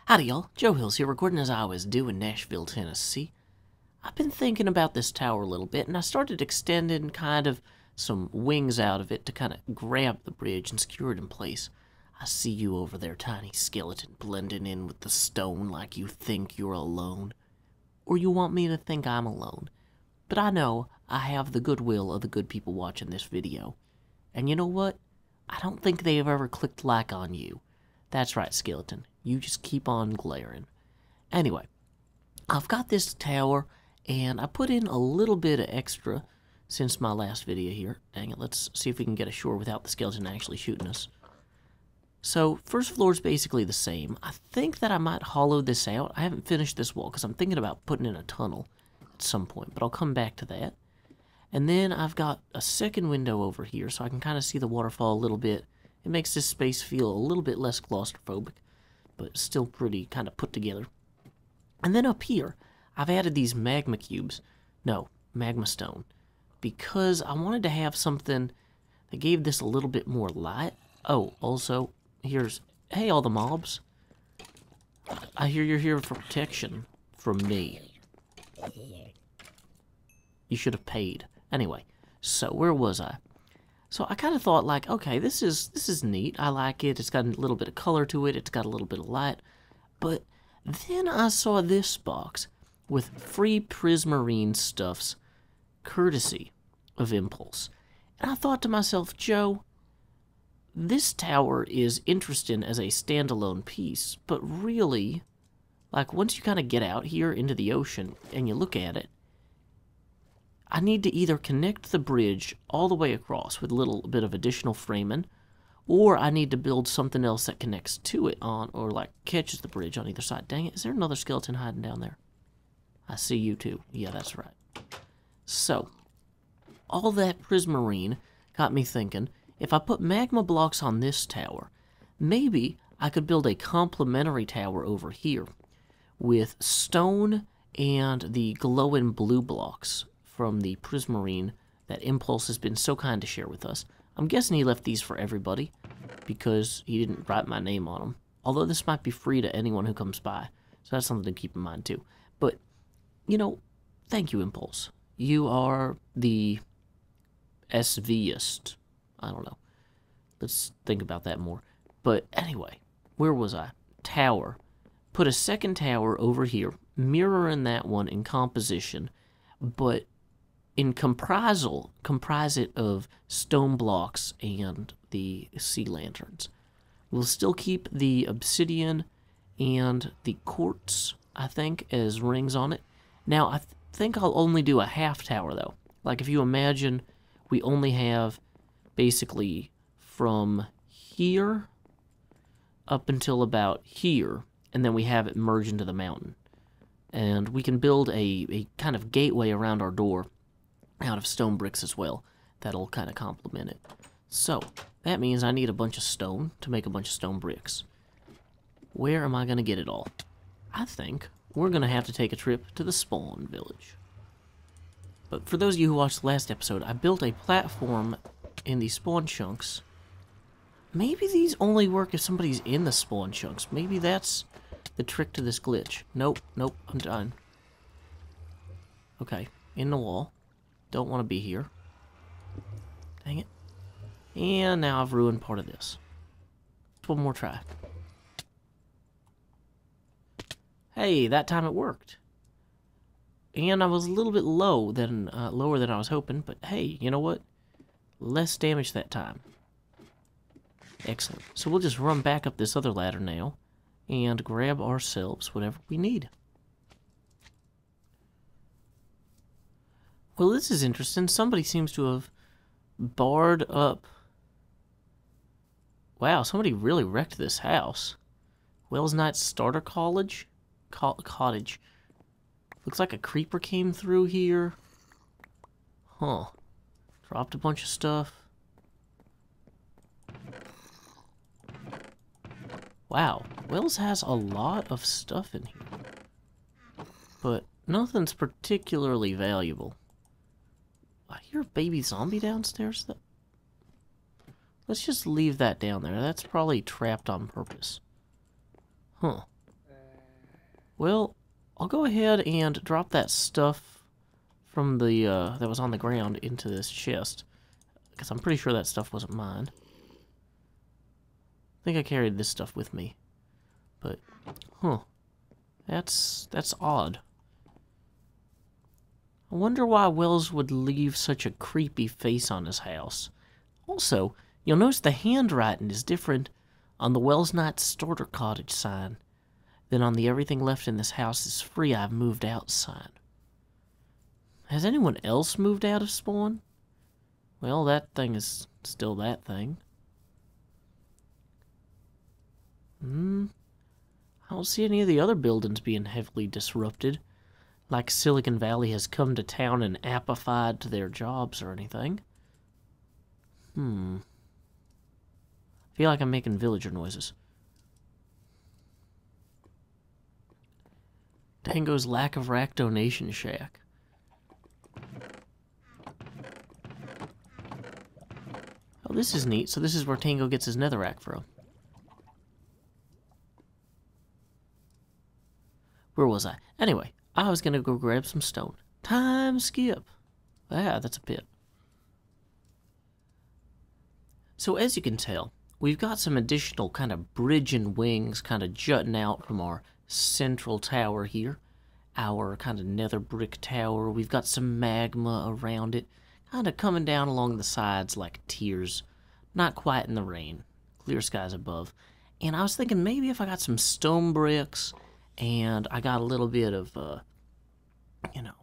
Howdy y'all, Joe Hills here, recording as I always do in Nashville, Tennessee. I've been thinking about this tower a little bit, and I started extending kind of some wings out of it to kind of grab the bridge and secure it in place. I see you over there, tiny skeleton, blending in with the stone like you think you're alone. Or you want me to think I'm alone. But I know I have the goodwill of the good people watching this video. And you know what? I don't think they've ever clicked like on you. That's right, skeleton. You just keep on glaring. Anyway, I've got this tower, and I put in a little bit of extra since my last video here. Dang it, let's see if we can get ashore without the skeleton actually shooting us. So, first floor is basically the same. I think that I might hollow this out. I haven't finished this wall because I'm thinking about putting in a tunnel at some point, but I'll come back to that. And then I've got a second window over here so I can kind of see the waterfall a little bit. It makes this space feel a little bit less claustrophobic, but still pretty kind of put together. And then up here, I've added these magma cubes. No, magma stone. Because I wanted to have something that gave this a little bit more light. Oh, also, here's... Hey, all the mobs. I hear you're here for protection from me. You should have paid. Anyway, so where was I? So I kind of thought, like, okay, this is neat. I like it. It's got a little bit of color to it. It's got a little bit of light. But then I saw this box with free Prismarine stuffs, courtesy of Impulse. And I thought to myself, Joe, this tower is interesting as a standalone piece, but really, like, once you kind of get out here into the ocean and you look at it, I need to either connect the bridge all the way across with a little bit of additional framing, or I need to build something else that connects to it on, or like catches the bridge on either side. Dang it, is there another skeleton hiding down there? I see you too. Yeah, that's right. So, all that Prismarine got me thinking, if I put magma blocks on this tower, maybe I could build a complementary tower over here with stone and the glowing blue blocks from the Prismarine that Impulse has been so kind to share with us. I'm guessing he left these for everybody because he didn't write my name on them. Although this might be free to anyone who comes by, so that's something to keep in mind too. But, you know, thank you, Impulse. You are the SVist. I don't know. Let's think about that more. But anyway, where was I? Tower. Put a second tower over here, mirroring that one in composition, but in comprise it of stone blocks and the sea lanterns. We'll still keep the obsidian and the quartz, I think, as rings on it. Now, I think I'll only do a half tower, though. Like, if you imagine, we only have basically from here up until about here, and then we have it merge into the mountain. And we can build a kind of gateway around our door out of stone bricks as well. That'll kind of complement it. So, that means I need a bunch of stone to make a bunch of stone bricks. Where am I going to get it all? I think we're going to have to take a trip to the spawn village. But for those of you who watched the last episode, I built a platform in the spawn chunks. Maybe these only work if somebody's in the spawn chunks. Maybe that's the trick to this glitch. Nope, nope, I'm done. Okay, in the wall. Don't want to be here. Dang it. And now I've ruined part of this. One more try. Hey, that time it worked. And I was a little bit lower than I was hoping, but hey, you know what? Less damage that time. Excellent. So we'll just run back up this other ladder now and grab ourselves whatever we need. Well, this is interesting. Somebody seems to have barred up. Wow, somebody really wrecked this house. Wells Knight Starter College? Cottage. Looks like a creeper came through here. Huh. Dropped a bunch of stuff. Wow, Wells has a lot of stuff in here. But nothing's particularly valuable. I hear a baby zombie downstairs. Let's just leave that down there. That's probably trapped on purpose. Huh. Well, I'll go ahead and drop that stuff from the, that was on the ground into this chest. Because I'm pretty sure that stuff wasn't mine. I think I carried this stuff with me. But, huh. That's odd. I wonder why Wells would leave such a creepy face on his house. Also, you'll notice the handwriting is different on the Wells Night Starter Cottage sign than on the Everything Left in This House is Free, I've Moved Out sign. Has anyone else moved out of Spawn? Well, that thing is still that thing. I don't see any of the other buildings being heavily disrupted, like Silicon Valley has come to town and appified to their jobs or anything. I feel like I'm making villager noises. Tango's Lack of Rack Donation Shack. Oh, this is neat. So this is where Tango gets his netherrack from. Where was I? Anyway, I was gonna go grab some stone. Time skip. Ah, that's a pit. So as you can tell, we've got some additional kind of bridge and wings kind of jutting out from our central tower here. Our kind of nether brick tower. We've got some magma around it, kind of coming down along the sides like tears. Not quite in the rain. Clear skies above. And I was thinking maybe if I got some stone bricks and I got a little bit of, you know,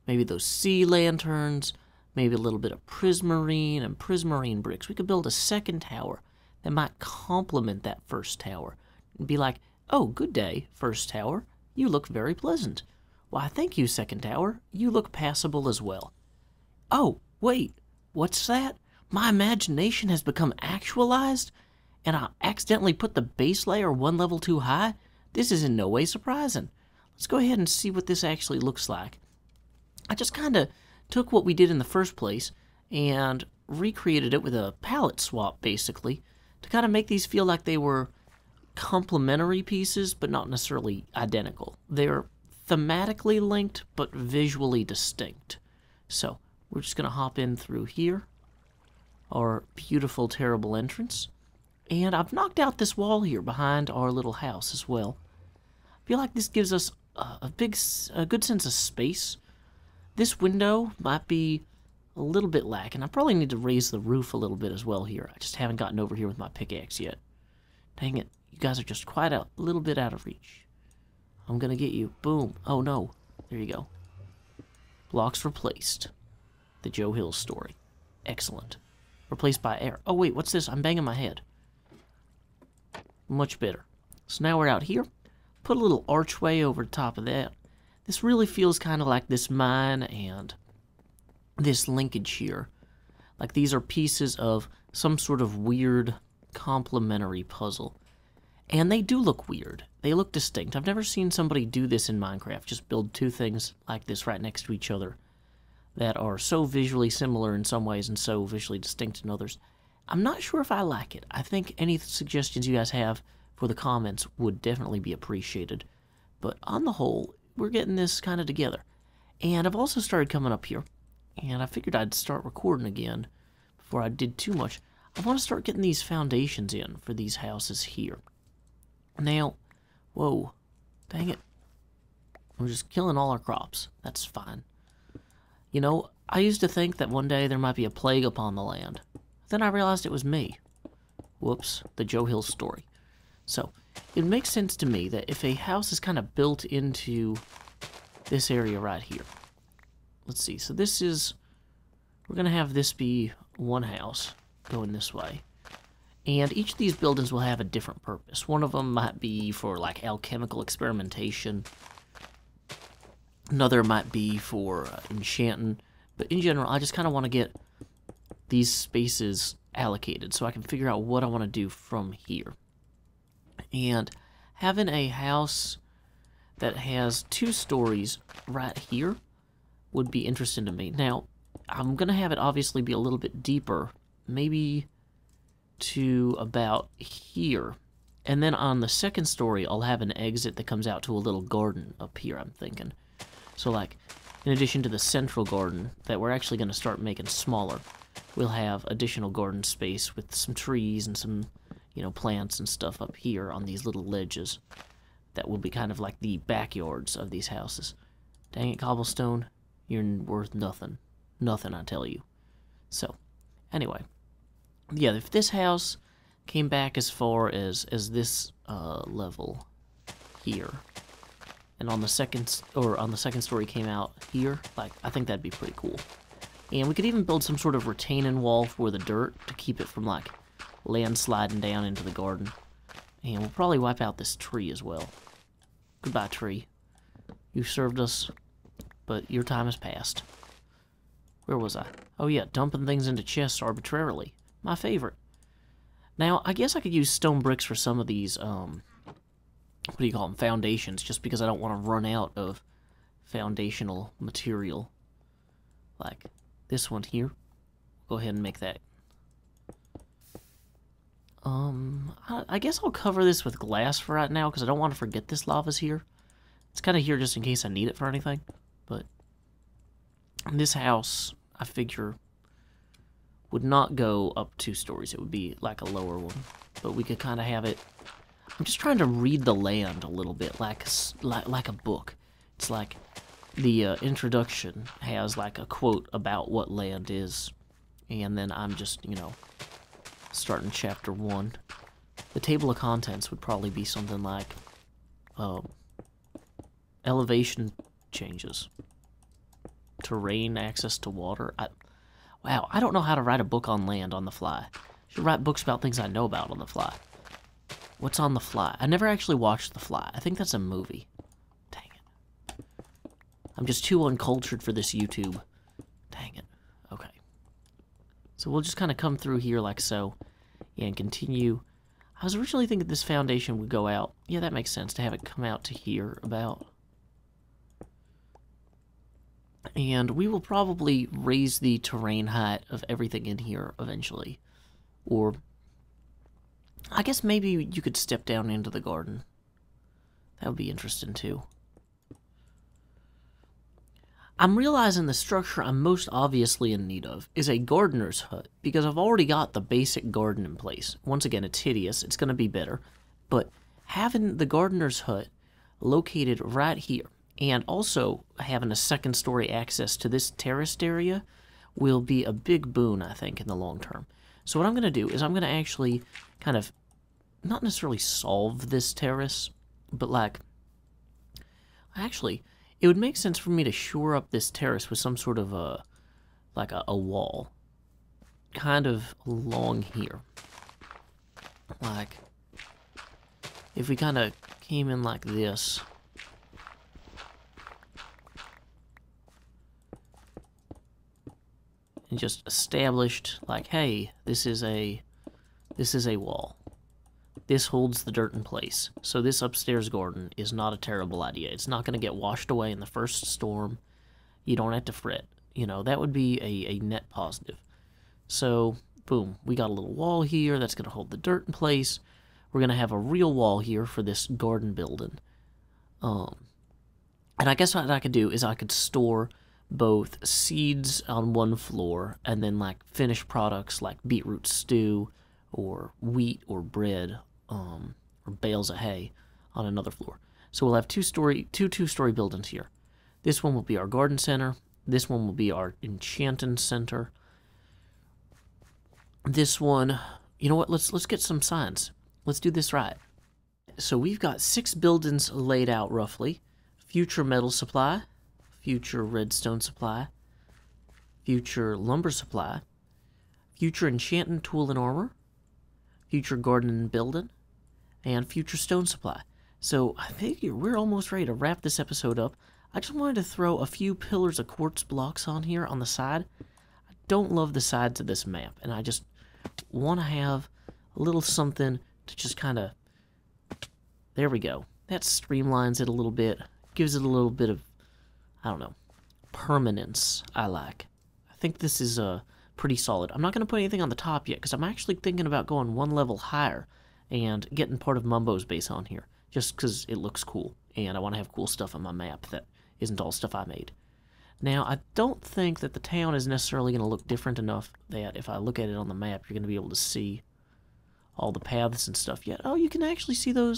maybe those sea lanterns, maybe a little bit of prismarine and prismarine bricks, we could build a second tower that might complement that first tower. And be like, oh, good day, first tower. You look very pleasant. Why, thank you, second tower. You look passable as well. Oh, wait, what's that? My imagination has become actualized, and I accidentally put the base layer one level too high? This is in no way surprising. Let's go ahead and see what this actually looks like. I just kind of took what we did in the first place and recreated it with a palette swap, basically, to kind of make these feel like they were complementary pieces, but not necessarily identical. They're thematically linked, but visually distinct. So, we're just going to hop in through here, our beautiful, terrible entrance. And I've knocked out this wall here behind our little house as well. I feel like this gives us a good sense of space. This window might be a little bit lacking. I probably need to raise the roof a little bit as well here. I just haven't gotten over here with my pickaxe yet. Dang it. You guys are just quite a little bit out of reach. I'm gonna get you. Boom. Oh no. There you go. Blocks replaced. The Joe Hill story. Excellent. Replaced by air. Oh wait, what's this? I'm banging my head. Much better. So now we're out here. Put a little archway over the top of that. This really feels kind of like this mine and this linkage here. Like these are pieces of some sort of weird complementary puzzle. And they do look weird. They look distinct. I've never seen somebody do this in Minecraft. Just build two things like this right next to each other that are so visually similar in some ways and so visually distinct in others. I'm not sure if I like it. I think any suggestions you guys have for the comments would definitely be appreciated. But on the whole, we're getting this kind of together. And I've also started coming up here. And I figured I'd start recording again before I did too much. I want to start getting these foundations in for these houses here. Now, whoa, dang it. We're just killing all our crops. That's fine. You know, I used to think that one day there might be a plague upon the land. Then I realized it was me. Whoops, the Joe Hill story. So, it makes sense to me that if a house is kind of built into this area right here. Let's see, so this is, we're going to have this be one house going this way. And each of these buildings will have a different purpose. One of them might be for like alchemical experimentation. Another might be for enchanting. But in general, I just kind of want to get these spaces allocated so I can figure out what I want to do from here. And having a house that has 2 stories right here would be interesting to me. Now, I'm going to have it obviously be a little bit deeper, maybe to about here. And then on the second story, I'll have an exit that comes out to a little garden up here, I'm thinking. So, like, in addition to the central garden that we're actually going to start making smaller, we'll have additional garden space with some trees and some, you know, plants and stuff up here on these little ledges that will be kind of like the backyards of these houses. Dang it, cobblestone, you're worth nothing. Nothing, I tell you. So, anyway. Yeah, if this house came back as far as this level here, and on the second story came out here, like, I think that'd be pretty cool. And we could even build some sort of retaining wall for the dirt to keep it from, like, landsliding down into the garden. And we'll probably wipe out this tree as well. Goodbye, tree. You served us, but your time has passed. Where was I? Oh yeah, dumping things into chests arbitrarily. My favorite. Now, I guess I could use stone bricks for some of these, what do you call them, foundations, just because I don't want to run out of foundational material. Like this one here. Go ahead and make that. I guess I'll cover this with glass for right now, because I don't want to forget this lava's here. It's kind of here just in case I need it for anything. But this house, I figure, would not go up 2 stories. It would be like a lower one. But we could kind of have it... I'm just trying to read the land a little bit, like a book. It's like the introduction has like a quote about what land is. And then I'm just, you know, starting chapter 1. The table of contents would probably be something like elevation changes, terrain, access to water. Wow, I don't know how to write a book on land on the fly. I should write books about things I know about on the fly. What's on the fly? I never actually watched The Fly. I think that's a movie. Dang it. I'm just too uncultured for this YouTube. Dang it. Okay. So we'll just kind of come through here like so, and continue. I was originally thinking this foundation would go out. Yeah, that makes sense to have it come out to here about. And we will probably raise the terrain height of everything in here eventually. Or, I guess maybe you could step down into the garden. That would be interesting too. I'm realizing the structure I'm most obviously in need of is a gardener's hut, because I've already got the basic garden in place. Once again, it's hideous, it's going to be better, but having the gardener's hut located right here, and also having a second story access to this terraced area will be a big boon, I think, in the long term. So what I'm going to do is I'm going to actually kind of, not necessarily solve this terrace, but like, actually, it would make sense for me to shore up this terrace with some sort of a, like a wall, kind of along here. Like, if we kind of came in like this, and just established, like, hey, this is a wall. This holds the dirt in place. So this upstairs garden is not a terrible idea. It's not going to get washed away in the first storm. You don't have to fret. You know, that would be a net positive. So, boom, we got a little wall here that's going to hold the dirt in place. We're going to have a real wall here for this garden building. And I guess what I could do is I could store both seeds on one floor and then like finished products like beetroot stew or wheat or bread or bales of hay on another floor. So we'll have two two-story buildings here. This one will be our garden center. This one will be our enchanting center. This one, you know what? Let's get some signs. Let's do this right. So we've got 6 buildings laid out roughly. Future metal supply, future redstone supply, future lumber supply, future enchanting tool and armor, future garden and building, and future stone supply. So I figure we're almost ready to wrap this episode up. I just wanted to throw a few pillars of quartz blocks on here on the side. I don't love the sides of this map, and I just want to have a little something to just kind of... There we go. That streamlines it a little bit, gives it a little bit of, I don't know, permanence I like. I think this is pretty solid. I'm not going to put anything on the top yet, because I'm actually thinking about going one level higher and getting part of Mumbo's base on here, just because it looks cool, and I want to have cool stuff on my map that isn't all stuff I made. Now, I don't think that the town is necessarily going to look different enough that if I look at it on the map, you're going to be able to see all the paths and stuff yet. Oh, you can actually see the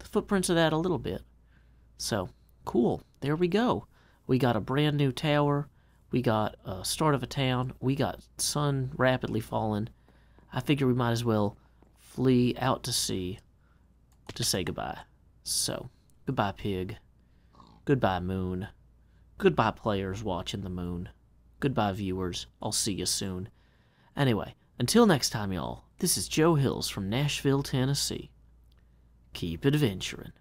footprints of that a little bit. So, cool. There we go. We got a brand new tower. We got a start of a town. We got sun rapidly falling. I figure we might as well flee out to sea to say goodbye. So, goodbye, pig. Goodbye, moon. Goodbye, players watching the moon. Goodbye, viewers. I'll see you soon. Anyway, until next time, y'all, this is Joe Hills from Nashville, Tennessee. Keep adventuring.